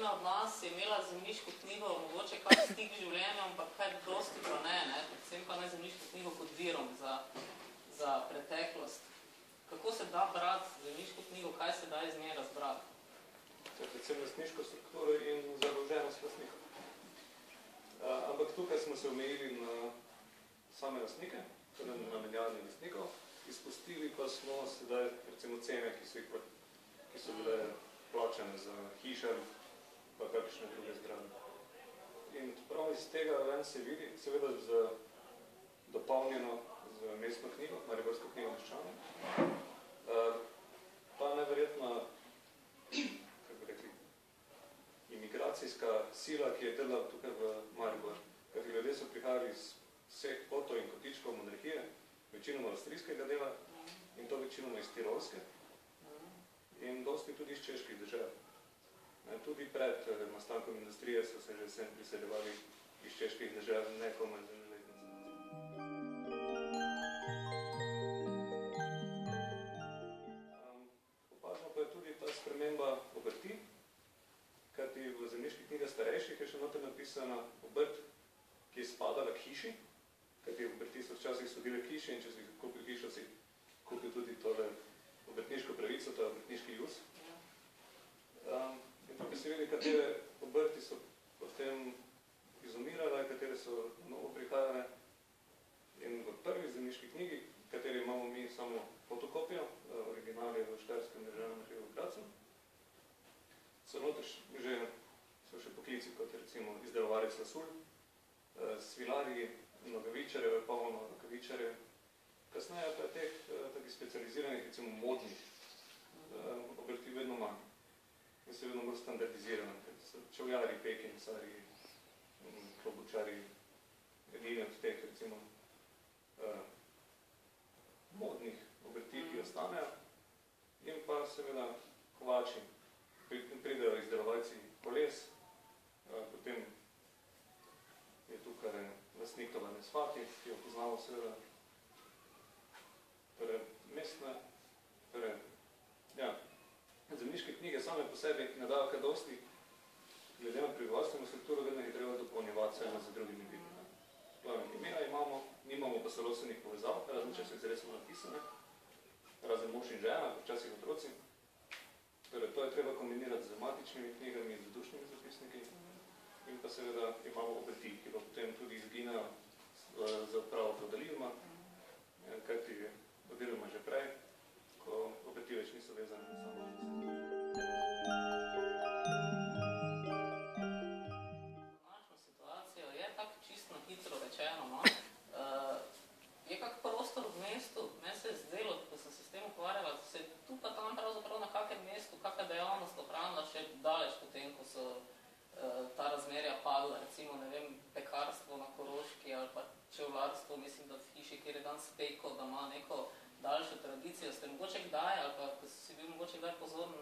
večina od nas je imela zemljiško knjigo, mogoče kaj stik v življenju, ampak kaj dosti pa ne, predvsem pa ne zemljiško knjigo kot virom za preteklost. Kako se da brati zemljiško knjigo, kaj se da iz nje razbrati? To je predvsem lastniško strukturo in založenost lastnikov. Ampak tukaj smo se omejili na same lastnike, torej na menjalni lastnikov, izpustili pa smo sedaj recimo cene, ki so bile plačane za hiše pa kakšne druge zgradbe. In prav iz tega ven se vidi, seveda dopolnjeno z mestno knjigo, Mariborsko knjigo meščanov, pa neverjetna, kako bi rekli, imigracijska sila, ki je trla tukaj v Maribor. Kajti ljudje so prihajali iz vseh kotov in kotičkov monarhije, večinoma avstrijskega dela in to večinoma iz Tirolske in dosti tudi iz čeških držav. Tudi pred nastankom industrije so se že sem priseljevali iz čeških držav, ne komaj zemljeletnice. Opažno pa je tudi ta sprememba obrti, kajti v zemljiških knjigah starejših je še noter napisana obrt, ki je spadala k hiši, kajti obrti so včasih sodile k hiši in če si kupil hišo, si kupil tudi tole obrtniško pravico, to je obrtniški jus. In tukaj se vidi, katere obrti so potem izumirale, katere so novo prihajale. In v prvi zemljiški knjigi, v kateri imamo mi samo fotokopijo, original je v Štajerskem državnem arhivu v Gradcu, so noter še poklici, kot je recimo izdelovalec lasulj, svilarji, nogavičarje, polno nogavičarje. Kasneje pa je teh takih specializiranih, recimo modnih obrti vedno manj. In se vedno bolj standardizirano, ker so čevljari, pekinicari, klobučari, edini od teh, recimo, modnih obrti, ki ostanejo. In pa seveda kovači, pridejo izdelovalci koles, potem je tukaj lastnik Tovarne Svati, ki jo poznamo seveda. Torej, mestne, zemljiške knjige same po sebi ne dajo kaj dosti, glede na prebivalstveno strukturo, vedno jih treba dopolnjevati vse z drugimi vidi. Imena imamo, nimamo pa sorodstvenih povezav, razen če so izresno napisane, razen mož in žena, včasih otroci. Torej, to je treba kombinirati z matičnimi knjigami, z dušnimi zapisniki in pa seveda imamo obrti, ki pa potem tudi izginejo za odpravo feudalizma, kajti oziroma že prej, ko obrti več niso vezane na samo današnjo situacijo je tako čisto hitro rečeno, je kak prostor v mestu, meni se je zdelo, ko sem se s tem ukvarjala, se tu pa tam pravzaprav na kakem mestu, kakva dejavnost ohranila še daleč potem, ko so ta razmerja padla, recimo, ne vem, pekarstvo na Koroški ali pa čevljarstvo, mislim, da v hiši, kjer je danes peko, da ima neko daljšo tradicijo. Ste mogoče kdaj, ali pa ko si bil mogoče kdaj pozoren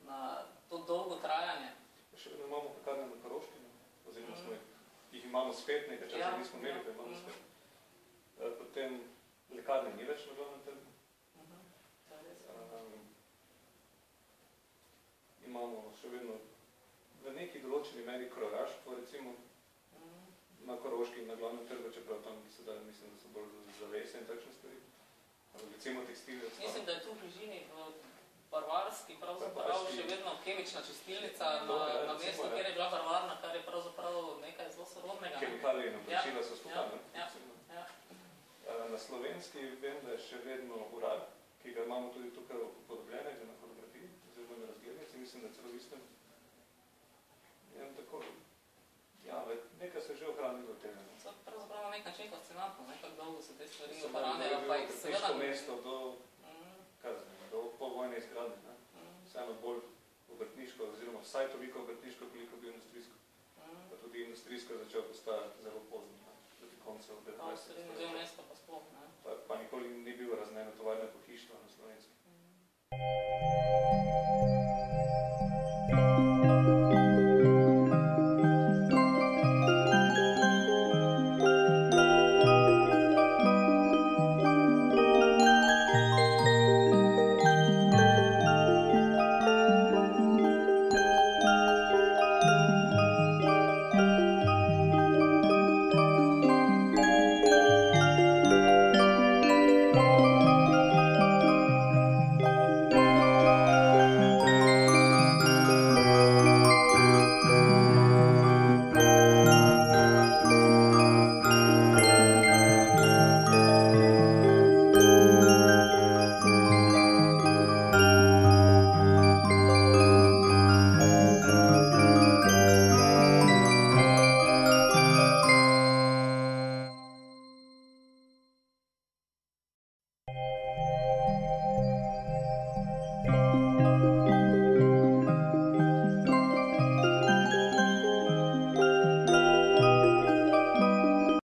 na to dolgo trajanje? Še vedno imamo pekarne na Koroški, oziroma jih imamo spet, nekaj časa nismo imeli, pa imamo spet. Potem lekarne ni več na glavnem trgu. Imamo še vedno v neki določeni meri krojaštvo, recimo, na Koroški in na glavnem trgu, čeprav tam sedaj mislim, da so bolj zavese in takšne stvari. Recimo tekstilje. Mislim, da je tu v bližini v Barvarski pravzaprav še vedno kemična čistilnica na mestu, kjer je bila barvarna, kar je pravzaprav nekaj zelo sorodnega. Kemikalije in oblačila so skupaj. Na Slovenski vem, da je še vedno urad, ki ga imamo tudi tukaj upodobljenega na fotografiji, oziroma na razglednici, mislim, da je celo istem. Tako, nekaj se že ohranilo od tega. So pravzaprav na nek način fascinantno, kako dolgo se te stvari ohranjajo, pa jih seveda... Težko mesto do povojne izgradnje, vseeno bolj obrtniško, oziroma vsaj toliko obrtniško, koliko bi industrijsko. Pa tudi industrijsko je začel postajati zelo pozno, proti koncu 19. Del mesta pa sploh, ne? Pa nikoli ni bil razneno tovarne pohištvo na Slovenski.